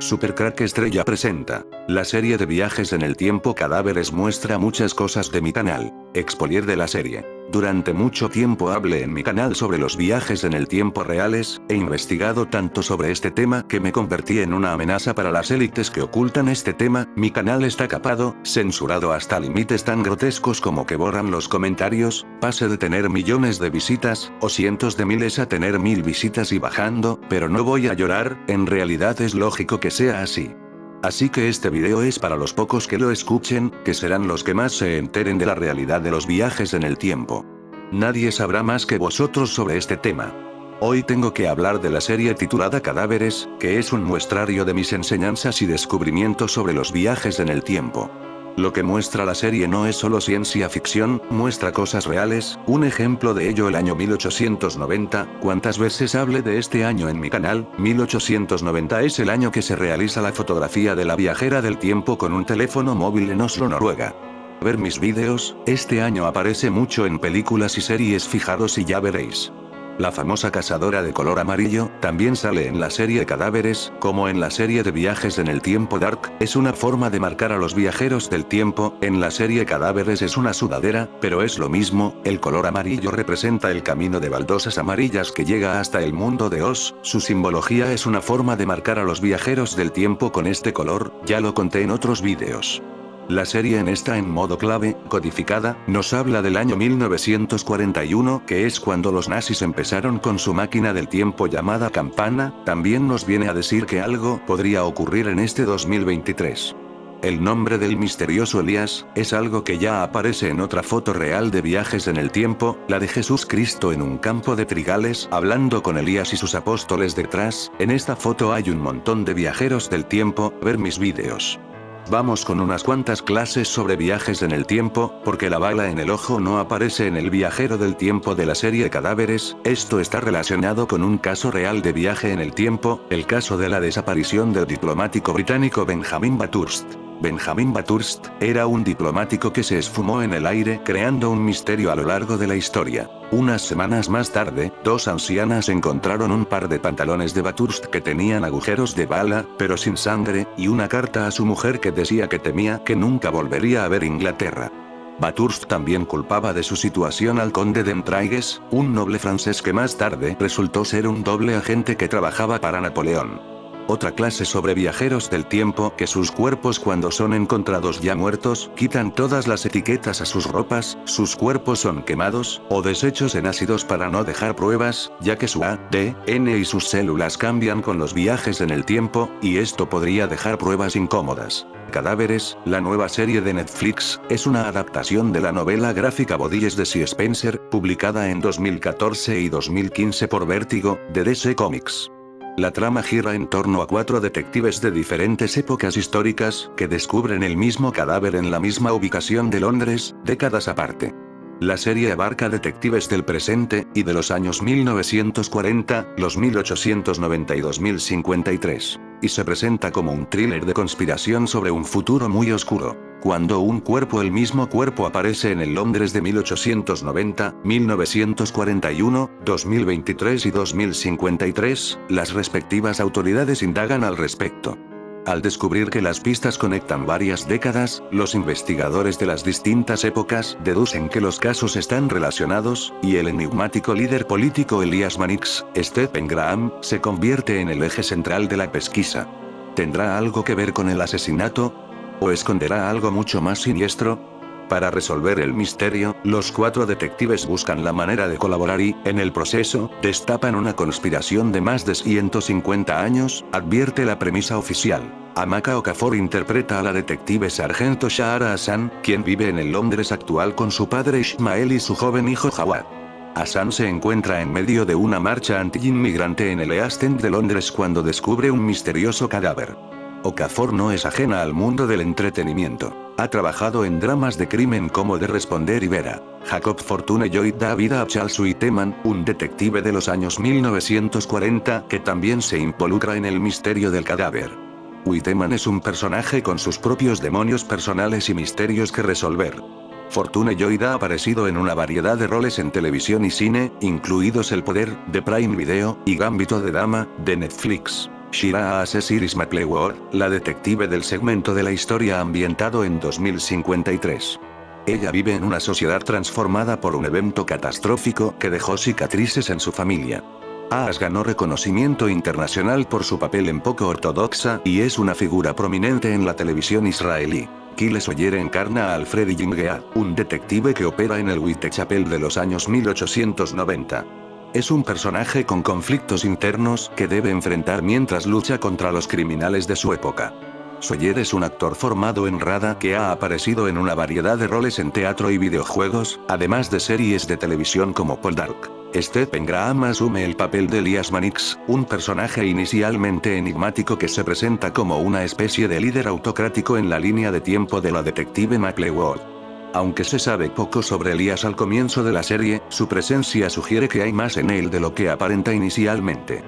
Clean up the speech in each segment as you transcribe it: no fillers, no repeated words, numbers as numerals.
Supercrack Estrella presenta. La serie de viajes en el tiempo Cadáveres muestra muchas cosas de mi canal. Expolier de la serie. Durante mucho tiempo hablé en mi canal sobre los viajes en el tiempo reales, he investigado tanto sobre este tema que me convertí en una amenaza para las élites que ocultan este tema. Mi canal está capado, censurado hasta límites tan grotescos como que borran los comentarios, pase de tener millones de visitas, o cientos de miles a tener 1000 visitas y bajando, pero no voy a llorar, en realidad es lógico que sea así. Así que este video es para los pocos que lo escuchen, que serán los que más se enteren de la realidad de los viajes en el tiempo. Nadie sabrá más que vosotros sobre este tema. Hoy tengo que hablar de la serie titulada Cadáveres, que es un muestrario de mis enseñanzas y descubrimientos sobre los viajes en el tiempo. Lo que muestra la serie no es solo ciencia ficción, muestra cosas reales, un ejemplo de ello el año 1890, ¿cuántas veces hablé de este año en mi canal? 1890 es el año que se realiza la fotografía de la viajera del tiempo con un teléfono móvil en Oslo, Noruega. Ver mis vídeos, este año aparece mucho en películas y series, fijaros y ya veréis. La famosa cazadora de color amarillo, también sale en la serie Cadáveres, como en la serie de viajes en el tiempo Dark, es una forma de marcar a los viajeros del tiempo, en la serie Cadáveres es una sudadera, pero es lo mismo, el color amarillo representa el camino de baldosas amarillas que llega hasta el mundo de Oz, su simbología es una forma de marcar a los viajeros del tiempo con este color, ya lo conté en otros vídeos. La serie está en modo clave, codificada, nos habla del año 1941, que es cuando los nazis empezaron con su máquina del tiempo llamada campana, también nos viene a decir que algo podría ocurrir en este 2023. El nombre del misterioso Elías, es algo que ya aparece en otra foto real de viajes en el tiempo, la de Jesús Cristo en un campo de trigales, hablando con Elías y sus apóstoles detrás, en esta foto hay un montón de viajeros del tiempo, ver mis vídeos. Vamos con unas cuantas clases sobre viajes en el tiempo, porque la bala en el ojo no aparece en el viajero del tiempo de la serie Cadáveres, esto está relacionado con un caso real de viaje en el tiempo, el caso de la desaparición del diplomático británico Benjamin Bathurst. Benjamin Bathurst, era un diplomático que se esfumó en el aire creando un misterio a lo largo de la historia. Unas semanas más tarde, dos ancianas encontraron un par de pantalones de Bathurst que tenían agujeros de bala, pero sin sangre, y una carta a su mujer que decía que temía que nunca volvería a ver Inglaterra. Bathurst también culpaba de su situación al conde de Entraigues, un noble francés que más tarde resultó ser un doble agente que trabajaba para Napoleón. Otra clase sobre viajeros del tiempo, que sus cuerpos cuando son encontrados ya muertos, quitan todas las etiquetas a sus ropas, sus cuerpos son quemados, o deshechos en ácidos para no dejar pruebas, ya que su ADN y sus células cambian con los viajes en el tiempo, y esto podría dejar pruebas incómodas. Cadáveres, la nueva serie de Netflix, es una adaptación de la novela gráfica Bodies de C. Spencer, publicada en 2014 y 2015 por Vértigo, de DC Comics. La trama gira en torno a 4 detectives de diferentes épocas históricas, que descubren el mismo cadáver en la misma ubicación de Londres, décadas aparte. La serie abarca detectives del presente, y de los años 1940, los 1890 y 2053. Y se presenta como un thriller de conspiración sobre un futuro muy oscuro. Cuando el mismo cuerpo aparece en el Londres de 1890, 1941, 2023 y 2053, las respectivas autoridades indagan al respecto. Al descubrir que las pistas conectan varias décadas, los investigadores de las distintas épocas deducen que los casos están relacionados, y el enigmático líder político Elias Mannix, Stephen Graham, se convierte en el eje central de la pesquisa. ¿Tendrá algo que ver con el asesinato? ¿O esconderá algo mucho más siniestro? Para resolver el misterio, los 4 detectives buscan la manera de colaborar y, en el proceso, destapan una conspiración de más de 150 años, advierte la premisa oficial. Amaka Okafor interpreta a la detective sargento Shahara Hassan, quien vive en el Londres actual con su padre Ismael y su joven hijo Jawad. Hassan se encuentra en medio de una marcha anti-inmigrante en el East End de Londres cuando descubre un misterioso cadáver. Okafor no es ajena al mundo del entretenimiento. Ha trabajado en dramas de crimen como De Responder y Vera. Jacob Fortune Lloyd da vida a Charles Whiteman, un detective de los años 1940 que también se involucra en el misterio del cadáver. Whiteman es un personaje con sus propios demonios personales y misterios que resolver. Fortune Lloyd ha aparecido en una variedad de roles en televisión y cine, incluidos El Poder, de Prime Video, y Gambito de Dama, de Netflix. Shiraas es Iris McLeod, la detective del segmento de la historia ambientado en 2053. Ella vive en una sociedad transformada por un evento catastrófico que dejó cicatrices en su familia. Aas ganó reconocimiento internacional por su papel en Poco Ortodoxa y es una figura prominente en la televisión israelí. Kyle Sawyer encarna a Alfred Jingead, un detective que opera en el Whitechapel de los años 1890. Es un personaje con conflictos internos que debe enfrentar mientras lucha contra los criminales de su época. Sawyer es un actor formado en RADA que ha aparecido en una variedad de roles en teatro y videojuegos, además de series de televisión como Poldark. Stephen Graham asume el papel de Elias Mannix, un personaje inicialmente enigmático que se presenta como una especie de líder autocrático en la línea de tiempo de la detective McLeod. Aunque se sabe poco sobre Elias al comienzo de la serie, su presencia sugiere que hay más en él de lo que aparenta inicialmente.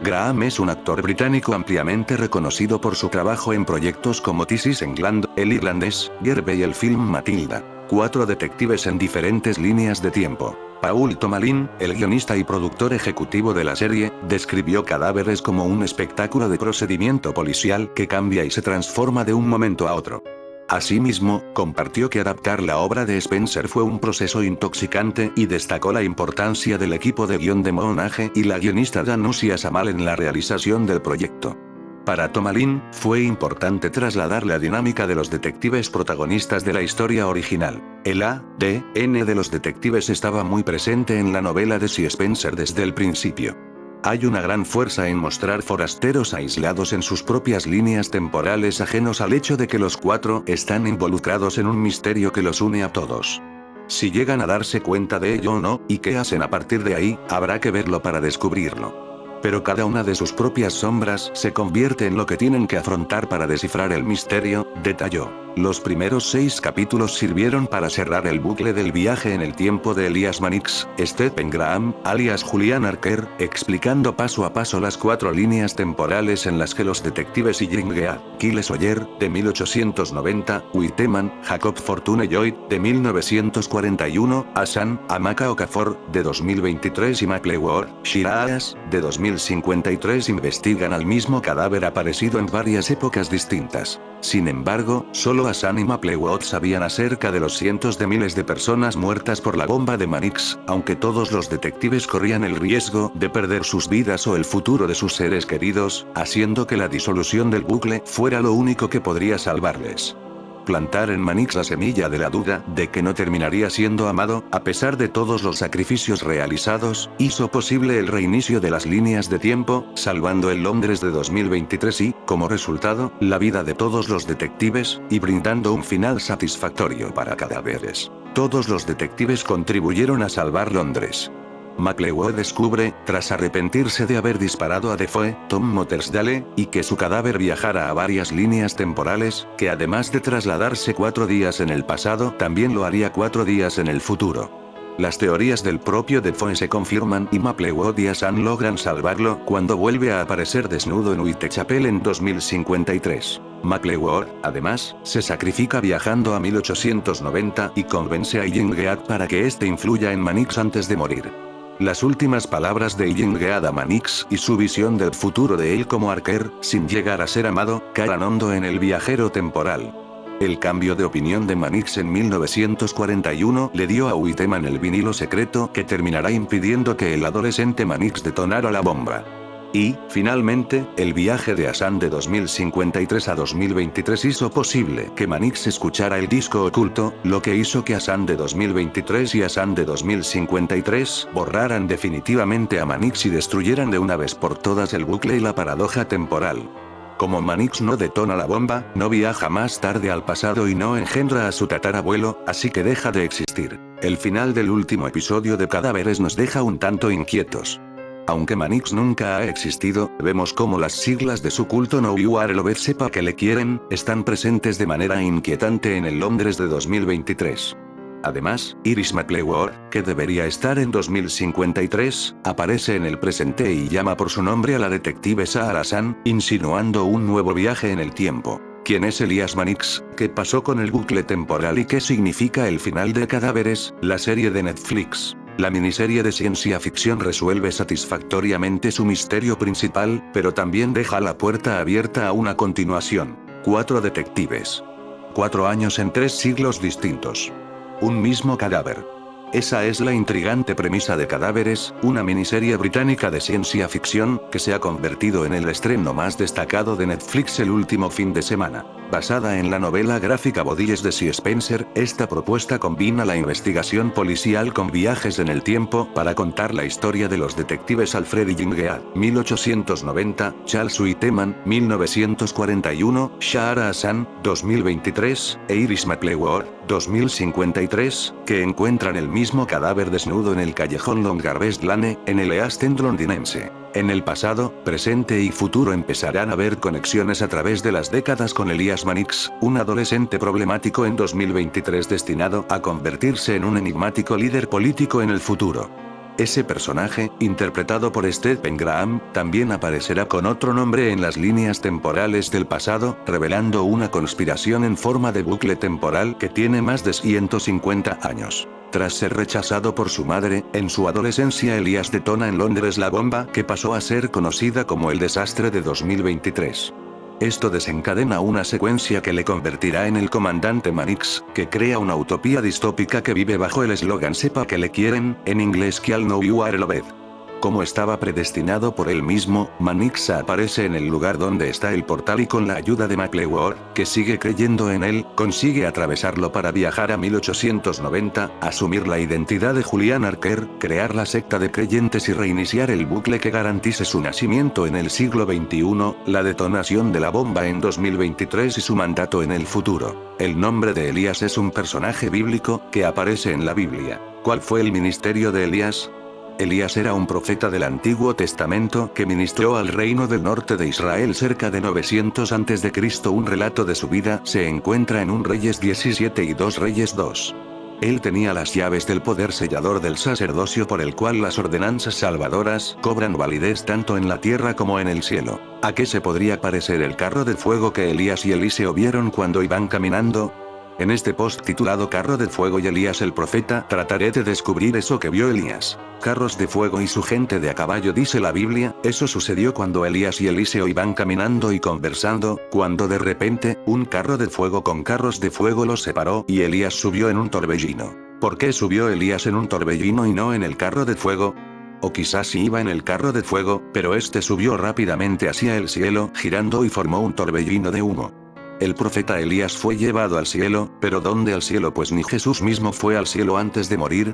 Graham es un actor británico ampliamente reconocido por su trabajo en proyectos como This is England, El Irlandés, Gerbe y el film Matilda. 4 detectives en diferentes líneas de tiempo. Paul Tomalin, el guionista y productor ejecutivo de la serie, describió Cadáveres como un espectáculo de procedimiento policial que cambia y se transforma de un momento a otro. Asimismo, compartió que adaptar la obra de Spencer fue un proceso intoxicante y destacó la importancia del equipo de guión de Monage y la guionista Danusia Samal en la realización del proyecto. Para Tomalin, fue importante trasladar la dinámica de los detectives protagonistas de la historia original. El ADN de los detectives estaba muy presente en la novela de C. Spencer desde el principio. Hay una gran fuerza en mostrar forasteros aislados en sus propias líneas temporales ajenos al hecho de que los 4 están involucrados en un misterio que los une a todos. Si llegan a darse cuenta de ello o no, y qué hacen a partir de ahí, habrá que verlo para descubrirlo. Pero cada una de sus propias sombras se convierte en lo que tienen que afrontar para descifrar el misterio, detalló. Los primeros 6 capítulos sirvieron para cerrar el bucle del viaje en el tiempo de Elias Mannix, Stephen Graham, alias Julian Archer, explicando paso a paso las 4 líneas temporales en las que los detectives y Jingead, Kyle Sawyer, de 1890, Whiteman, Jacob Fortune Lloyd, de 1941, Hassan, Amaka Okafor, de 2023 y McLeod, Shiraas, de 2053 investigan al mismo cadáver aparecido en varias épocas distintas. Sin embargo, solo Hassan y McLeod sabían acerca de los cientos de miles de personas muertas por la bomba de Mannix, aunque todos los detectives corrían el riesgo de perder sus vidas o el futuro de sus seres queridos, haciendo que la disolución del bucle fuera lo único que podría salvarles. Plantar en Mannix la semilla de la duda de que no terminaría siendo amado, a pesar de todos los sacrificios realizados, hizo posible el reinicio de las líneas de tiempo, salvando el Londres de 2023 y, como resultado, la vida de todos los detectives, y brindando un final satisfactorio para Cadáveres. Todos los detectives contribuyeron a salvar Londres. McLeod descubre, tras arrepentirse de haber disparado a Defoe, Tom Mothersdale, y que su cadáver viajara a varias líneas temporales, que además de trasladarse 4 días en el pasado, también lo haría 4 días en el futuro. Las teorías del propio Defoe se confirman y McLeod y Hassan logran salvarlo cuando vuelve a aparecer desnudo en Whitechapel en 2053. McLeod, además, se sacrifica viajando a 1890 y convence a Jingead para que éste influya en Mannix antes de morir. Las últimas palabras de Jingead a Mannix y su visión del futuro de él como Archer, sin llegar a ser amado, calan hondo en el viajero temporal. El cambio de opinión de Mannix en 1941 le dio a Whiteman el vinilo secreto que terminará impidiendo que el adolescente Mannix detonara la bomba. Y, finalmente, el viaje de Hassan de 2053 a 2023 hizo posible que Mannix escuchara el disco oculto, lo que hizo que Hassan de 2023 y Hassan de 2053 borraran definitivamente a Mannix y destruyeran de una vez por todas el bucle y la paradoja temporal. Como Mannix no detona la bomba, no viaja más tarde al pasado y no engendra a su tatarabuelo, así que deja de existir. El final del último episodio de Cadáveres nos deja un tanto inquietos. Aunque Mannix nunca ha existido, vemos cómo las siglas de su culto No You Are Loved sepa que le quieren, están presentes de manera inquietante en el Londres de 2023. Además, Iris McLeod, que debería estar en 2053, aparece en el presente y llama por su nombre a la detective Sahar Hassan, insinuando un nuevo viaje en el tiempo. ¿Quién es Elias Mannix? ¿Qué pasó con el bucle temporal y qué significa el final de Cadáveres, la serie de Netflix? La miniserie de ciencia ficción resuelve satisfactoriamente su misterio principal, pero también deja la puerta abierta a una continuación. 4 detectives. 4 años en 3 siglos distintos. Un mismo cadáver. Esa es la intrigante premisa de Cadáveres, una miniserie británica de ciencia ficción, que se ha convertido en el estreno más destacado de Netflix el último fin de semana. Basada en la novela gráfica Bodies de C. Spencer, esta propuesta combina la investigación policial con viajes en el tiempo para contar la historia de los detectives Alfred Ginglead, 1890, Charles Whiteman, 1941, Shahara Hassan, 2023, e Iris McLeod, 2053, que encuentran el mismo cadáver desnudo en el callejón Longarbest Lane, en el East End londinense. En el pasado, presente y futuro empezarán a ver conexiones a través de las décadas con Elias Mannix, un adolescente problemático en 2023 destinado a convertirse en un enigmático líder político en el futuro. Ese personaje, interpretado por Stephen Graham, también aparecerá con otro nombre en las líneas temporales del pasado, revelando una conspiración en forma de bucle temporal que tiene más de 150 años. Tras ser rechazado por su madre, en su adolescencia Elias detona en Londres la bomba que pasó a ser conocida como el desastre de 2023. Esto desencadena una secuencia que le convertirá en el comandante Mannix, que crea una utopía distópica que vive bajo el eslogan "Sepa que le quieren", en inglés "All Know You Are Loved". Como estaba predestinado por él mismo, Mannix aparece en el lugar donde está el portal y con la ayuda de McLeod, que sigue creyendo en él, consigue atravesarlo para viajar a 1890, asumir la identidad de Julian Archer, crear la secta de creyentes y reiniciar el bucle que garantice su nacimiento en el siglo XXI, la detonación de la bomba en 2023 y su mandato en el futuro. El nombre de Elías es un personaje bíblico, que aparece en la Biblia. ¿Cuál fue el ministerio de Elías? Elías era un profeta del Antiguo Testamento que ministró al reino del norte de Israel cerca de 900 a.C. Un relato de su vida se encuentra en 1 Reyes 17 y 2 Reyes 2. Él tenía las llaves del poder sellador del sacerdocio por el cual las ordenanzas salvadoras cobran validez tanto en la tierra como en el cielo. ¿A qué se podría parecer el carro de fuego que Elías y Eliseo vieron cuando iban caminando? En este post titulado Carro de Fuego y Elías el Profeta trataré de descubrir eso que vio Elías. Carros de fuego y su gente de a caballo, dice la Biblia. Eso sucedió cuando Elías y Eliseo iban caminando y conversando, cuando de repente, un carro de fuego con carros de fuego los separó y Elías subió en un torbellino. ¿Por qué subió Elías en un torbellino y no en el carro de fuego? O quizás sí iba en el carro de fuego, pero este subió rápidamente hacia el cielo, girando y formó un torbellino de humo. El profeta Elías fue llevado al cielo, pero ¿dónde al cielo? Pues ni Jesús mismo fue al cielo antes de morir.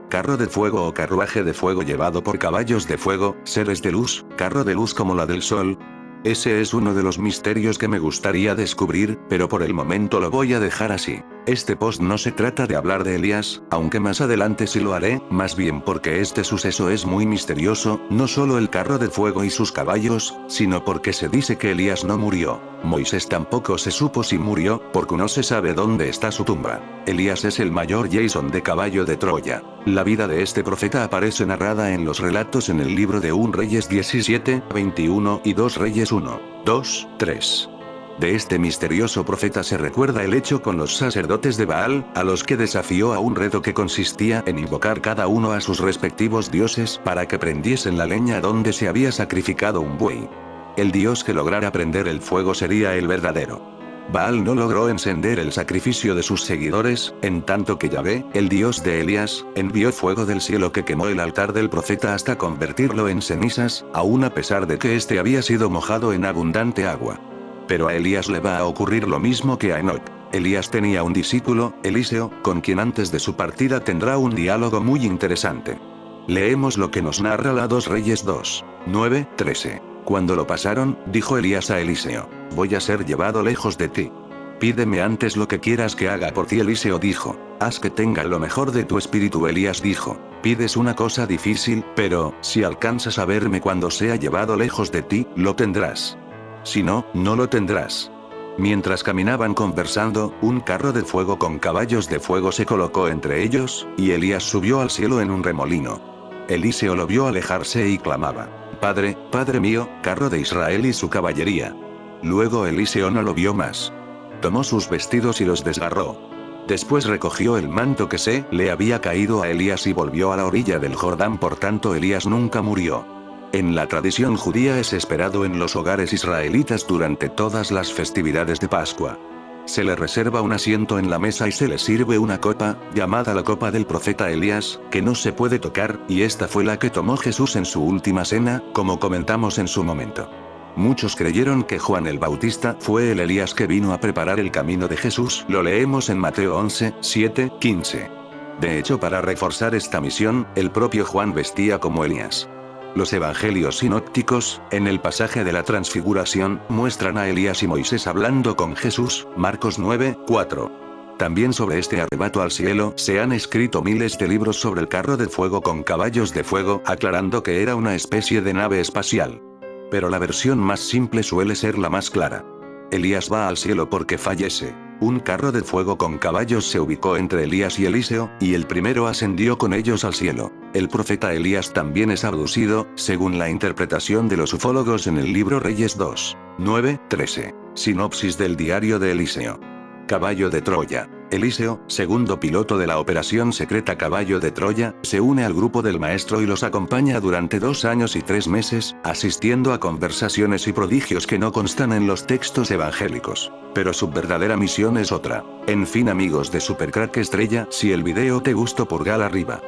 Carro de fuego o carruaje de fuego llevado por caballos de fuego, seres de luz, carro de luz como la del sol. Ese es uno de los misterios que me gustaría descubrir, pero por el momento lo voy a dejar así. Este post no se trata de hablar de Elías, aunque más adelante sí lo haré, más bien porque este suceso es muy misterioso, no solo el carro de fuego y sus caballos, sino porque se dice que Elías no murió. Moisés tampoco se supo si murió, porque no se sabe dónde está su tumba. Elías es el mayor Jason de caballo de Troya. La vida de este profeta aparece narrada en los relatos en el libro de 1 Reyes 17, 21 y 2 Reyes 1, 2, 3. De este misterioso profeta se recuerda el hecho con los sacerdotes de Baal, a los que desafió a un reto que consistía en invocar cada uno a sus respectivos dioses para que prendiesen la leña donde se había sacrificado un buey. El dios que lograra prender el fuego sería el verdadero. Baal no logró encender el sacrificio de sus seguidores, en tanto que Yahvé, el dios de Elías, envió fuego del cielo que quemó el altar del profeta hasta convertirlo en cenizas, aun a pesar de que éste había sido mojado en abundante agua. Pero a Elías le va a ocurrir lo mismo que a Enoc. Elías tenía un discípulo, Eliseo, con quien antes de su partida tendrá un diálogo muy interesante. Leemos lo que nos narra la 2 Reyes 2, 9, 13. Cuando lo pasaron, dijo Elías a Eliseo: voy a ser llevado lejos de ti. Pídeme antes lo que quieras que haga por ti. Eliseo dijo: haz que tenga lo mejor de tu espíritu. Elías dijo: pides una cosa difícil, pero, si alcanzas a verme cuando sea llevado lejos de ti, lo tendrás. Si no, no lo tendrás. Mientras caminaban conversando, un carro de fuego con caballos de fuego se colocó entre ellos, y Elías subió al cielo en un remolino. Eliseo lo vio alejarse y clamaba: Padre, Padre mío, carro de Israel y su caballería. Luego Eliseo no lo vio más. Tomó sus vestidos y los desgarró. Después recogió el manto que se le había caído a Elías y volvió a la orilla del Jordán, por tanto Elías nunca murió. En la tradición judía es esperado en los hogares israelitas durante todas las festividades de Pascua. Se le reserva un asiento en la mesa y se le sirve una copa, llamada la copa del profeta Elías, que no se puede tocar, y esta fue la que tomó Jesús en su última cena, como comentamos en su momento. Muchos creyeron que Juan el Bautista fue el Elías que vino a preparar el camino de Jesús, lo leemos en Mateo 11, 7, 15. De hecho, para reforzar esta misión, el propio Juan vestía como Elías. Los evangelios sinópticos, en el pasaje de la transfiguración, muestran a Elías y Moisés hablando con Jesús, Marcos 9, 4. También sobre este arrebato al cielo se han escrito miles de libros sobre el carro de fuego con caballos de fuego, aclarando que era una especie de nave espacial. Pero la versión más simple suele ser la más clara. Elías va al cielo porque fallece. Un carro de fuego con caballos se ubicó entre Elías y Eliseo, y el primero ascendió con ellos al cielo. El profeta Elías también es abducido, según la interpretación de los ufólogos en el libro Reyes 2, 9, 13. Sinopsis del diario de Eliseo. Caballo de Troya. Eliseo, segundo piloto de la operación secreta Caballo de Troya, se une al grupo del maestro y los acompaña durante 2 años y 3 meses, asistiendo a conversaciones y prodigios que no constan en los textos evangélicos. Pero su verdadera misión es otra. En fin, amigos de Supercrack Estrella, si el video te gustó, pulgar arriba.